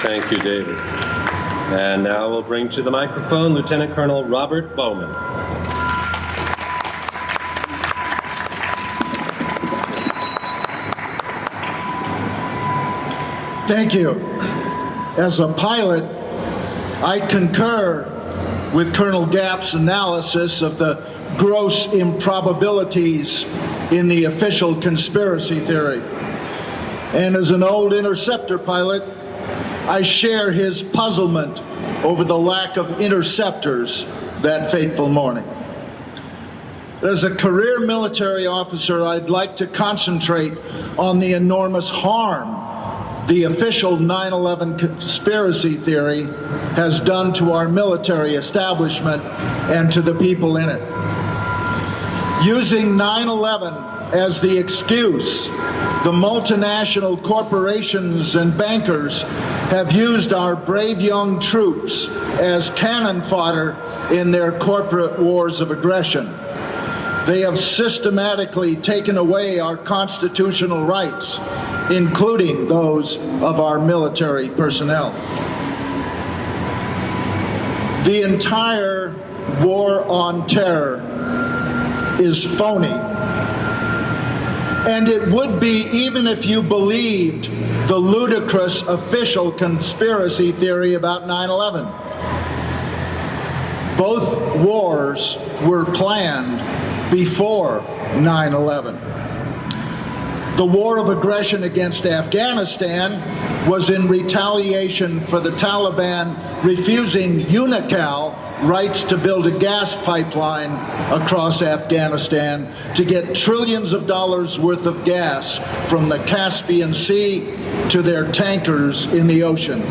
Thank you, David. And now we'll bring to the microphone Lieutenant Colonel Robert Bowman. Thank you. As a pilot, I concur with Colonel Gapp's analysis of the gross improbabilities in the official conspiracy theory. And as an old interceptor pilot, I share his puzzlement over the lack of interceptors that fateful morning. As a career military officer, I'd like to concentrate on the enormous harm the official 9/11 conspiracy theory has done to our military establishment and to the people in it. Using 9/11 as the excuse, the multinational corporations and bankers have used our brave young troops as cannon fodder in their corporate wars of aggression. They have systematically taken away our constitutional rights, including those of our military personnel. The entire war on terror is phony. And it would be even if you believed the ludicrous official conspiracy theory about 9/11. Both wars were planned before 9/11. The war of aggression against Afghanistan was in retaliation for the Taliban refusing UNICAL rights to build a gas pipeline across Afghanistan to get trillions of dollars worth of gas from the Caspian Sea to their tankers in the ocean.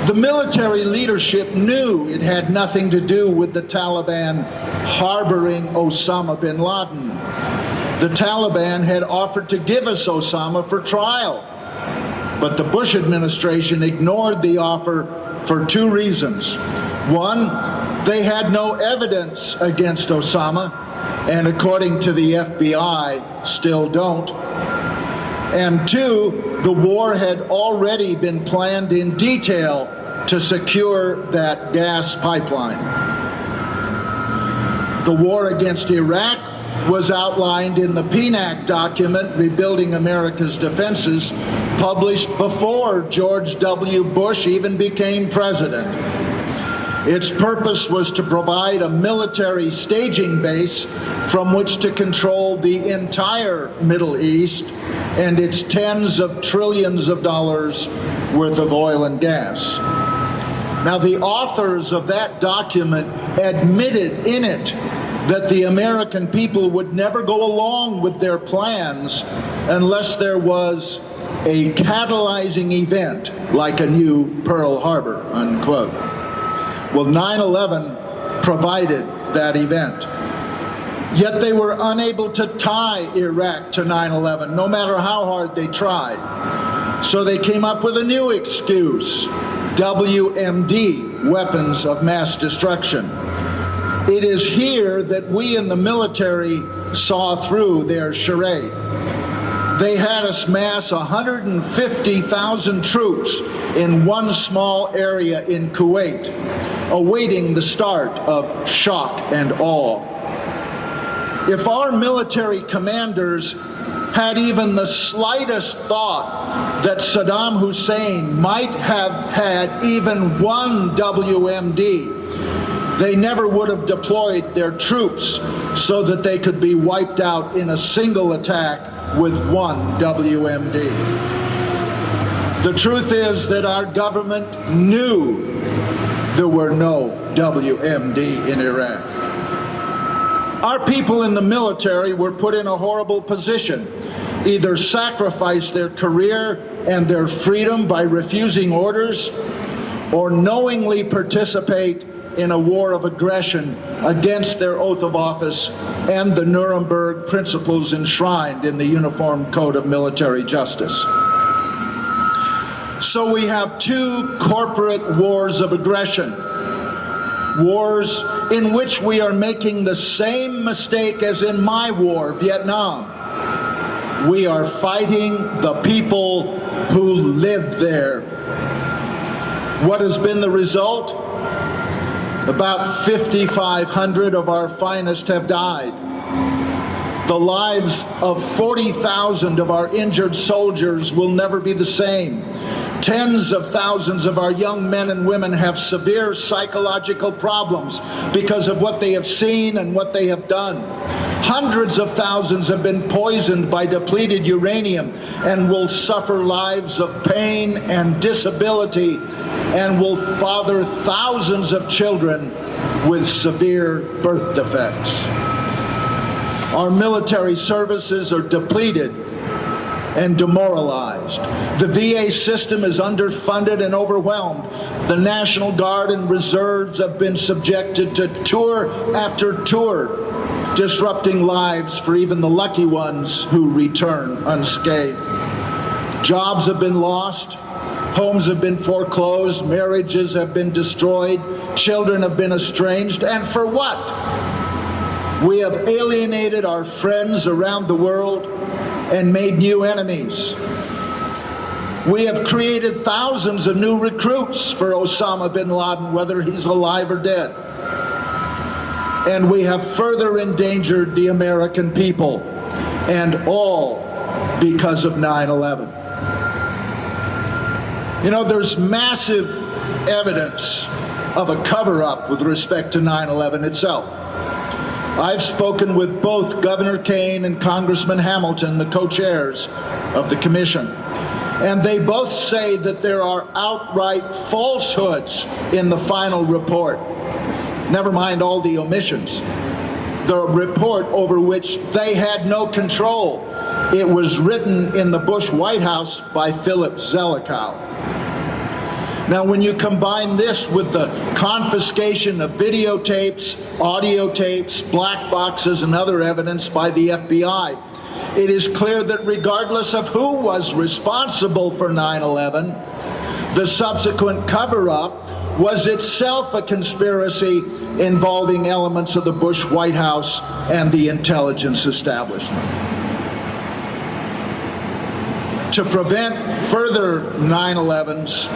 The military leadership knew it had nothing to do with the Taliban harboring Osama bin Laden. The Taliban had offered to give us Osama for trial, but the Bush administration ignored the offer for two reasons. One, they had no evidence against Osama, and according to the FBI, still don't. And two, the war had already been planned in detail to secure that gas pipeline. The war against Iraq was outlined in the PNAC document, Rebuilding America's Defenses, published before George W. Bush even became president. Its purpose was to provide a military staging base from which to control the entire Middle East and its tens of trillions of dollars worth of oil and gas. Now, the authors of that document admitted in it that the American people would never go along with their plans unless there was a catalyzing event like a new Pearl Harbor, unquote. Well, 9/11 provided that event. Yet they were unable to tie Iraq to 9/11, no matter how hard they tried. So they came up with a new excuse, WMD, weapons of mass destruction. It is here that we in the military saw through their charade. They had us mass 150,000 troops in one small area in Kuwait, awaiting the start of shock and awe. If our military commanders had even the slightest thought that Saddam Hussein might have had even one WMD, they never would have deployed their troops so that they could be wiped out in a single attack with one WMD. The truth is that our government knew there were no WMD in Iraq. Our people in the military were put in a horrible position. Either sacrifice their career and their freedom by refusing orders, or knowingly participate in a war of aggression against their oath of office and the Nuremberg principles enshrined in the Uniform Code of Military Justice. So we have two corporate wars of aggression, wars in which we are making the same mistake as in my war, Vietnam. We are fighting the people who live there What has been the result? About 5,500 of our finest have died. The lives of 40,000 of our injured soldiers will never be the same. Tens of thousands of our young men and women have severe psychological problems because of what they have seen and what they have done. Hundreds of thousands have been poisoned by depleted uranium and will suffer lives of pain and disability and will father thousands of children with severe birth defects. Our military services are depleted and demoralized. The VA system is underfunded and overwhelmed. The National Guard and Reserves have been subjected to tour after tour, disrupting lives for even the lucky ones who return unscathed. Jobs have been lost, homes have been foreclosed, marriages have been destroyed, children have been estranged, and for what? We have alienated our friends around the world and made new enemies. We have created thousands of new recruits for Osama bin Laden, whether he's alive or dead. And we have further endangered the American people, and all because of 9/11. You know, there's massive evidence of a cover-up with respect to 9/11 itself. I've spoken with both Governor Kane and Congressman Hamilton, the co-chairs of the commission, and they both say that there are outright falsehoods in the final report. Never mind all the omissions. The report over which they had no control. It was written in the Bush White House by Philip Zelikow. Now, when you combine this with the confiscation of videotapes, audio tapes, black boxes, and other evidence by the FBI, it is clear that regardless of who was responsible for 9/11, the subsequent cover-up was itself a conspiracy involving elements of the Bush White House and the intelligence establishment. To prevent further 9/11s,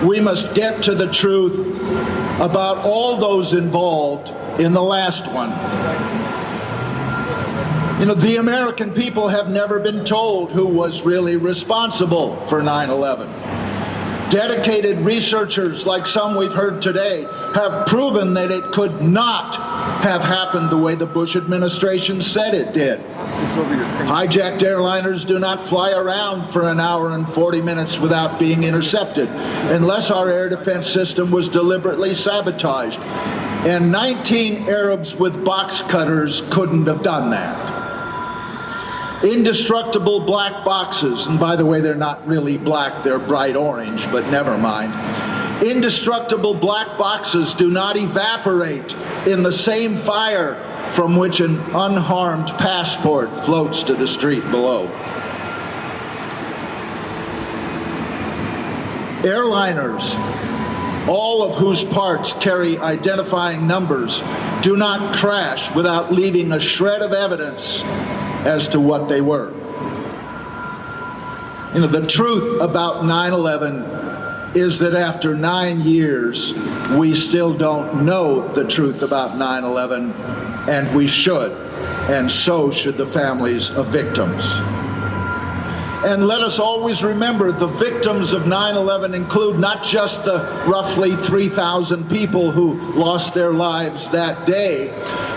we must get to the truth about all those involved in the last one. You know, the American people have never been told who was really responsible for 9/11. Dedicated researchers, like some we've heard today, have proven that it could not have happened the way the Bush administration said it did. Hijacked airliners do not fly around for an hour and 40 minutes without being intercepted, unless our air defense system was deliberately sabotaged. And 19 Arabs with box cutters couldn't have done that. Indestructible black boxes, and by the way, they're not really black, they're bright orange, but never mind. Indestructible black boxes do not evaporate in the same fire from which an unharmed passport floats to the street below. Airliners, all of whose parts carry identifying numbers, do not crash without leaving a shred of evidence as to what they were. You know, the truth about 9/11 is that after 9 years, we still don't know the truth about 9/11, and we should, and so should the families of victims. And let us always remember, the victims of 9/11 include not just the roughly 3,000 people who lost their lives that day,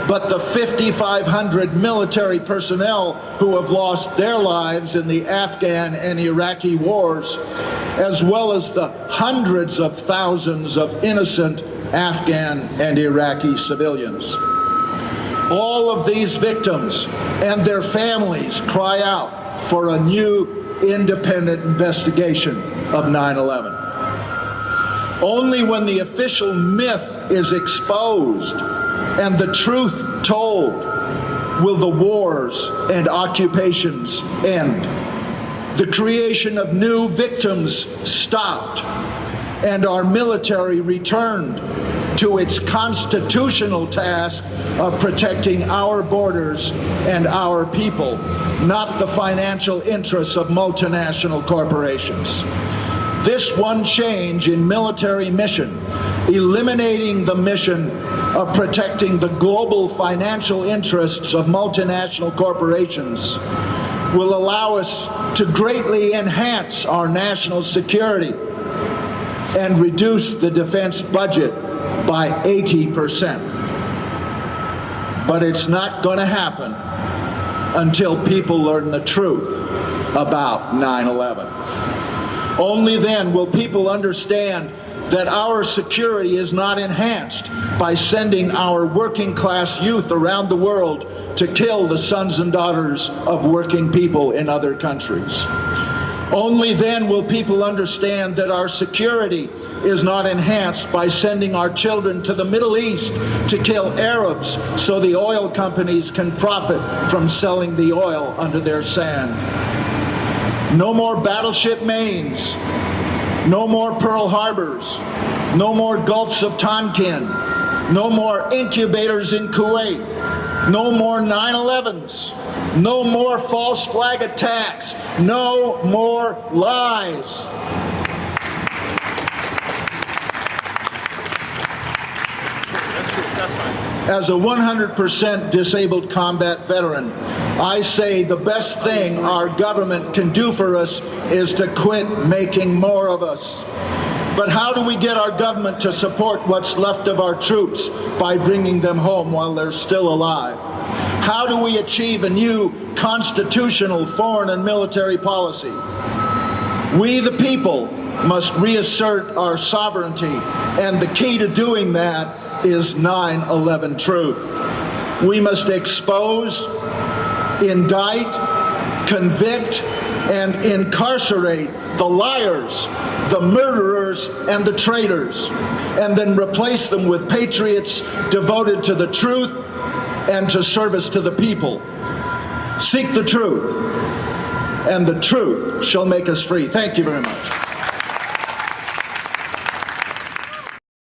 but the 5,500 military personnel who have lost their lives in the Afghan and Iraqi wars, as well as the hundreds of thousands of innocent Afghan and Iraqi civilians. All of these victims and their families cry out for a new independent investigation of 9/11. Only when the official myth is exposed and the truth told will the wars and occupations end, the creation of new victims stopped, and our military returned to its constitutional task of protecting our borders and our people, not the financial interests of multinational corporations. This one change in military mission, eliminating the mission of protecting the global financial interests of multinational corporations, will allow us to greatly enhance our national security and reduce the defense budget by 80%. But it's not going to happen until people learn the truth about 9/11. Only then will people understand that our security is not enhanced by sending our working class youth around the world to kill the sons and daughters of working people in other countries. Only then will people understand that our security is not enhanced by sending our children to the Middle East to kill Arabs so the oil companies can profit from selling the oil under their sand. No more battleship Maines, no more Pearl Harbors, no more Gulfs of Tonkin, no more incubators in Kuwait, no more 9/11s, no more false flag attacks, no more lies. As a 100% disabled combat veteran, I say the best thing our government can do for us is to quit making more of us. But how do we get our government to support what's left of our troops by bringing them home while they're still alive? How do we achieve a new constitutional foreign and military policy? We, the people, must reassert our sovereignty, and the key to doing that is 9/11 truth. We must expose, indict, convict, and incarcerate the liars, the murderers, and the traitors, and then replace them with patriots devoted to the truth and to service to the people. Seek the truth, and the truth shall make us free. Thank you very much.